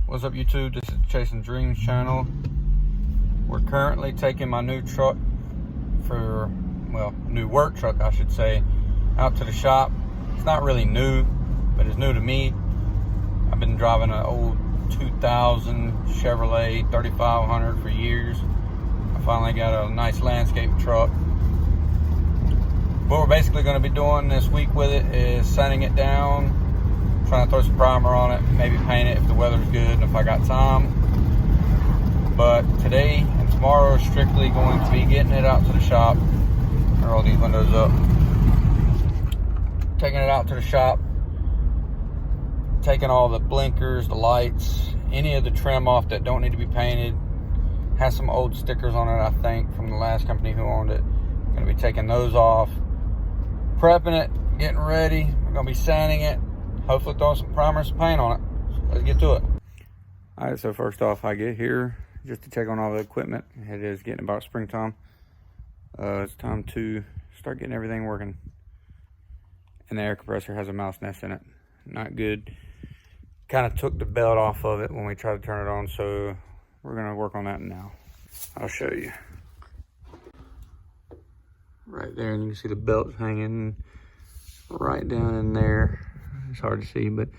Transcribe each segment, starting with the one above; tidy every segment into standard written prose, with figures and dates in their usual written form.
What's up, YouTube? This is Chasing Dreams channel. We're currently taking my new truck for, well, new work truck I should say, out to the shop. It's not really new, but it's new to me. I've been driving an old 2000 Chevrolet 3500 for years. I finally got a nice landscape truck. What we're basically going to be doing this week with it is sanding it down, trying to throw some primer on it, maybe paint it if the weather's good and if I got time. But today and tomorrow are strictly going to be getting it out to the shop. Roll these windows up. Taking it out to the shop, taking all the blinkers, the lights, any of the trim off that don't need to be painted. Has some old stickers on it, I think, from the last company who owned it. I'm gonna be taking those off, prepping it, getting ready. We're gonna be sanding it, hopefully throwing some primer, some paint on it. So let's get to it. All right, so first off, I get here just to check on all the equipment. It is getting about springtime. It's time to start getting everything working. And the air compressor has a mouse nest in it. Not good. Kind of took the belt off of it when we tried to turn it on, so we're gonna work on that now. I'll show you. Right there, and you can see the belt's hanging right down in there. It's hard to see, but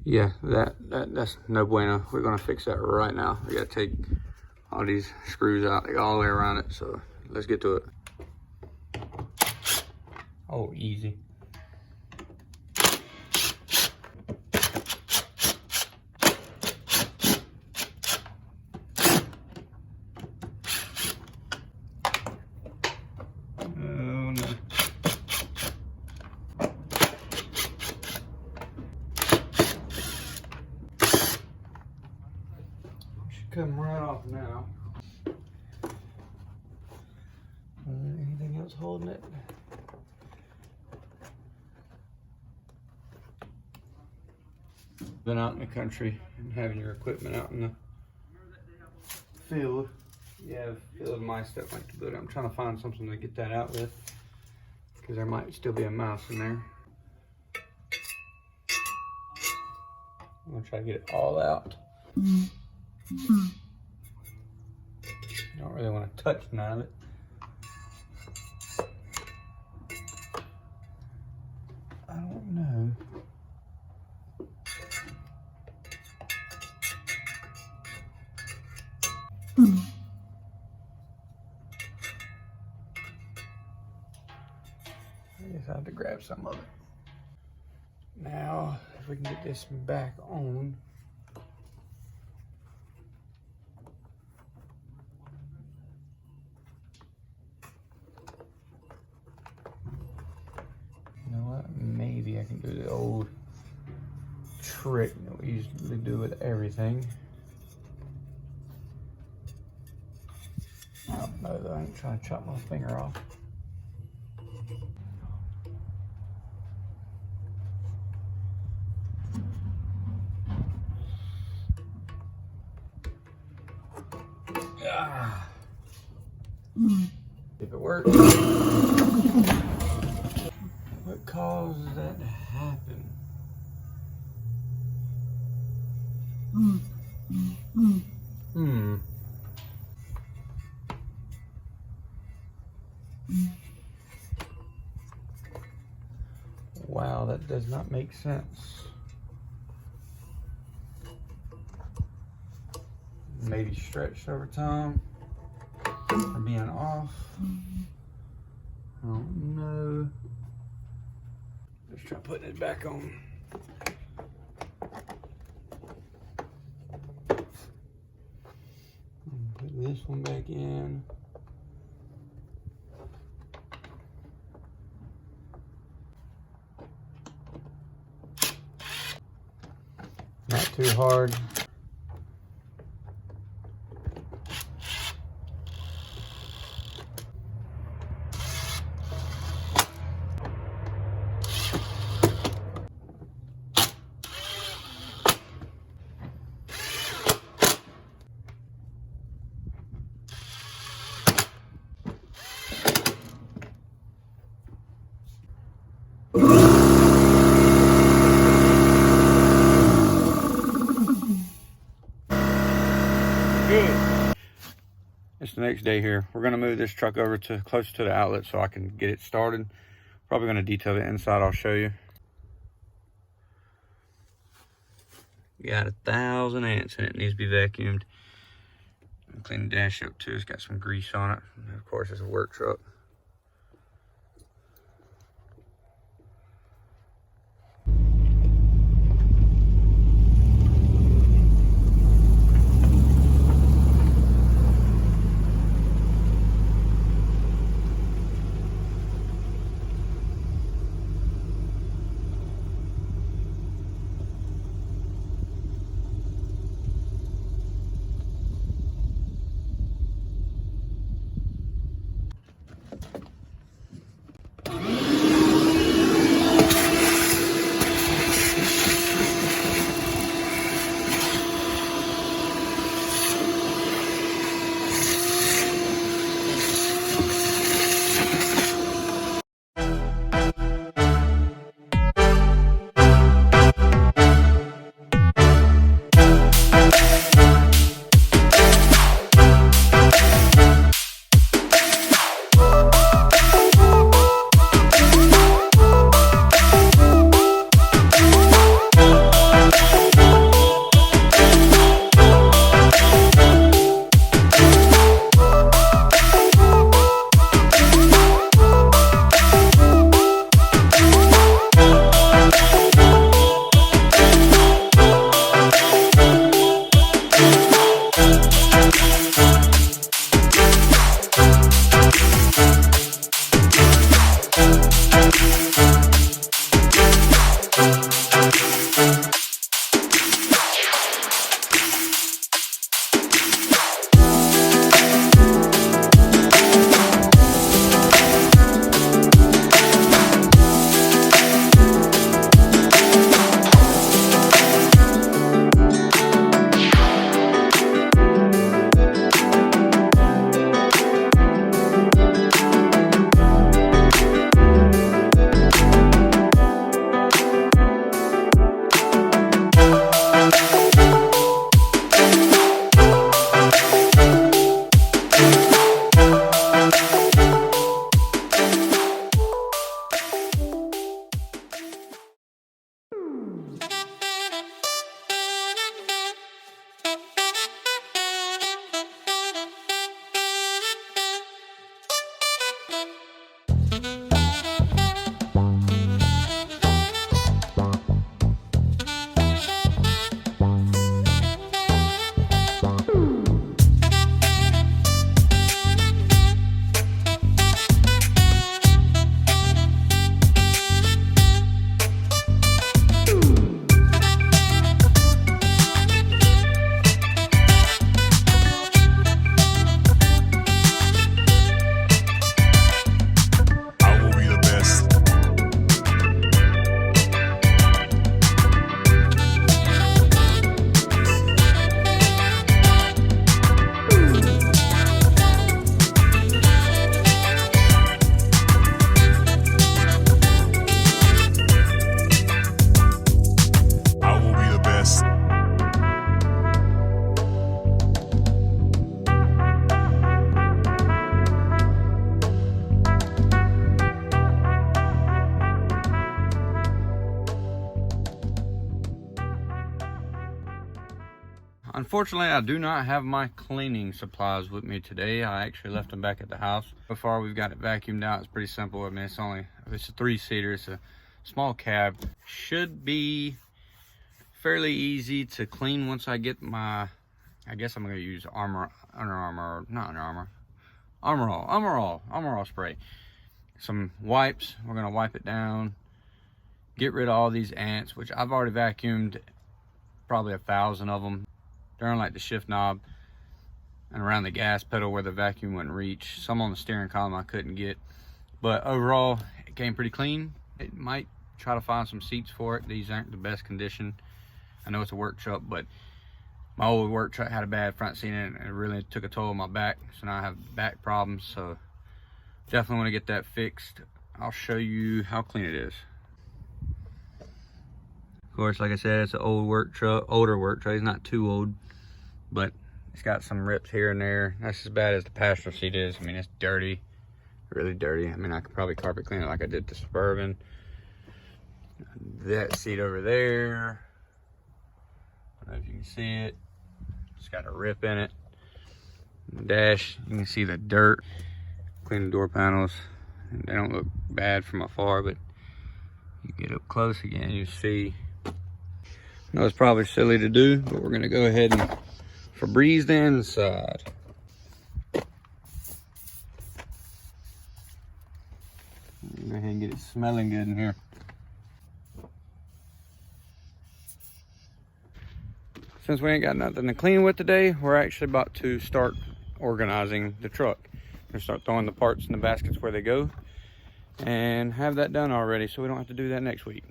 yeah, that's no bueno. We're gonna fix that right now. We gotta take all these screws out, all the way around it, so let's get to it. Oh, easy. Come right off now. Anything else holding it? Been out in the country and having your equipment out in the field. Yeah, field mice that like to build it. I'm trying to find something to get that out with, because there might still be a mouse in there. I'm gonna try to get it all out. Don't really want to touch none of it. I don't know. I guess I have to grab some of it. Now, if we can get this back on. Maybe I can do the old trick that we usually do with everything. I don't know though, I ain't trying to chop my finger off. If it works. What causes that to happen? Wow, that does not make sense. Maybe stretched over time or being off. I don't know. Let's try putting it back on. Put this one back in. Not too hard. It's the next day here. We're gonna move this truck over to closer to the outlet so I can get it started. Probably gonna detail the inside, I'll show you. Got 1,000 ants in it, needs to be vacuumed. Clean the dash up too, it's got some grease on it. And of course, it's a work truck. Unfortunately, I do not have my cleaning supplies with me today. I actually left them back at the house. So far, we've got it vacuumed out. It's pretty simple. I mean, it's a 3-seater. It's a small cab. Should be fairly easy to clean once I get my, I guess I'm going to use Armor All spray. Some wipes. We're going to wipe it down. Get rid of all these ants, which I've already vacuumed probably 1,000 of them. During like the shift knob and around the gas pedal where the vacuum wouldn't reach. Some on the steering column I couldn't get. But overall, it came pretty clean. It might try to find some seats for it. These aren't the best condition. I know it's a work truck, but my old work truck had a bad front seat in it, and it really took a toll on my back. So now I have back problems. So definitely want to get that fixed. I'll show you how clean it is. Of course, like I said, it's an older work truck. It's not too old, but It's got some rips here and there. That's as bad as the passenger seat is. I mean, it's dirty, really dirty. I mean, I could probably carpet clean it like I did the Suburban. That seat over there, I don't know if you can see it. It's got a rip in it. The dash, you can see the dirt. Clean the door panels. They don't look bad from afar, but you get up close again, you see. I know it's probably silly to do, but we're gonna go ahead and Febreze the inside. Go ahead and get it smelling good in here. Since we ain't got nothing to clean with today, we're actually about to start organizing the truck. We're gonna start throwing the parts in the baskets where they go and have that done already so we don't have to do that next week.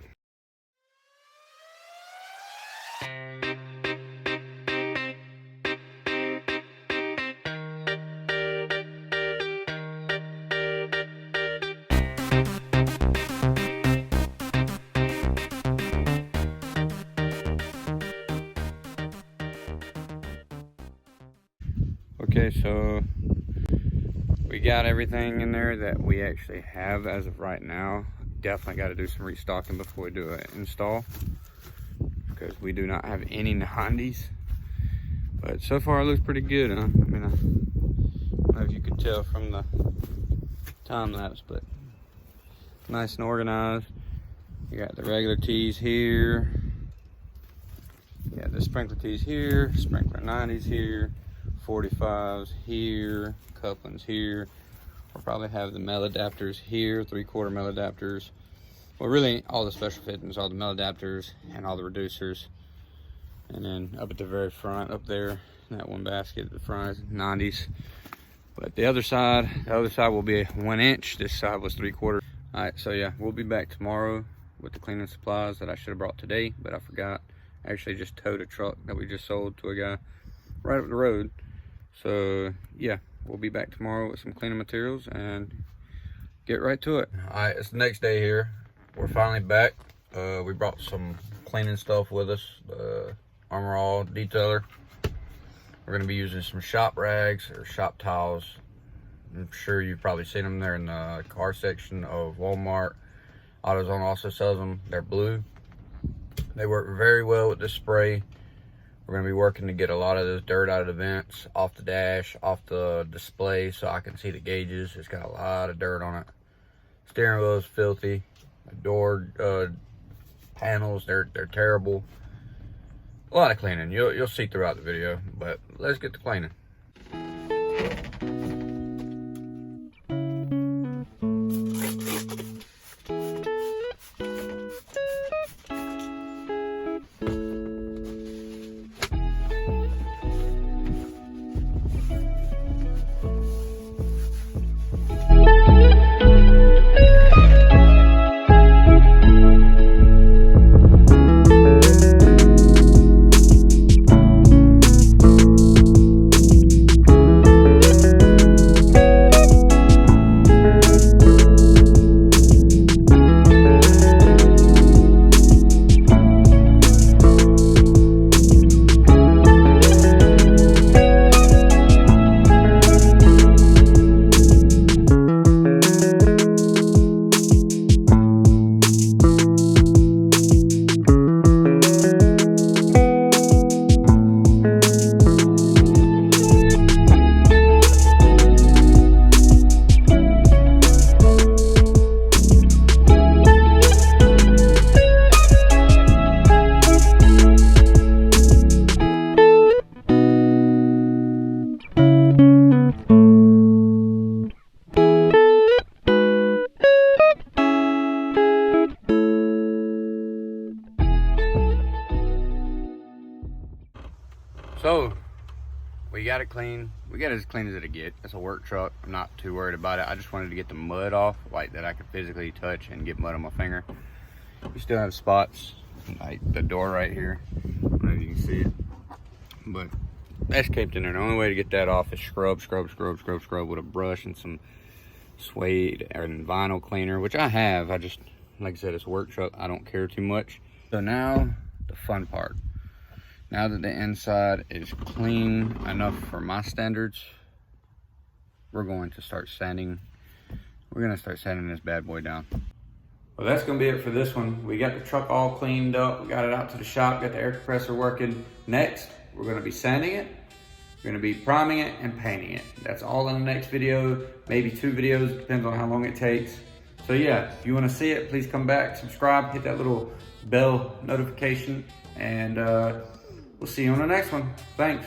Okay, so we got everything in there that we actually have as of right now. Definitely got to do some restocking before we do an install because we do not have any 90s. But so far it looks pretty good, huh? I mean, I don't know if you could tell from the time lapse, but nice and organized. You got the regular tees here. You got the sprinkler tees here, sprinkler 90s here. 45s here, couplings here. We'll probably have the male adapters here, 3/4 male adapters. Well, really all the special fittings, all the male adapters and all the reducers. And then up at the very front, up there, in that one basket at the front is 90s. But the other side will be a 1 inch. This side was 3/4. All right, so yeah, we'll be back tomorrow with the cleaning supplies that I should have brought today, but I forgot. I actually just towed a truck that we just sold to a guy right up the road. So yeah, we'll be back tomorrow with some cleaning materials and get right to it. All right, it's the next day here. We're finally back. We brought some cleaning stuff with us, the Armor All detailer. We're gonna be using some shop rags or shop towels. I'm sure you've probably seen them there in the car section of Walmart. AutoZone also sells them. They're blue. They work very well with this spray. We're gonna be working to get a lot of this dirt out of the vents, off the dash, off the display so I can see the gauges. It's got a lot of dirt on it. Steering wheel is filthy. The door panels, they're terrible. A lot of cleaning. You'll see throughout the video, but let's get to cleaning. So we got it clean. We got it as clean as it'll get. It's a work truck. I'm not too worried about it. I just wanted to get the mud off, like that I could physically touch and get mud on my finger. We still have spots, like the door right here. I don't know if you can see it, but that's caked in there. The only way to get that off is scrub with a brush and some suede and vinyl cleaner, which I have. I just, like I said, it's a work truck. I don't care too much. So now the fun part. Now that the inside is clean enough for my standards, we're going to start sanding. We're gonna start sanding this bad boy down. Well, that's gonna be it for this one. We got the truck all cleaned up. We got it out to the shop, got the air compressor working. Next, we're gonna be sanding it. We're gonna be priming it and painting it. That's all in the next video, maybe 2 videos, depends on how long it takes. So yeah, if you wanna see it, please come back, subscribe, hit that little bell notification, and we'll see you on the next one. Thanks.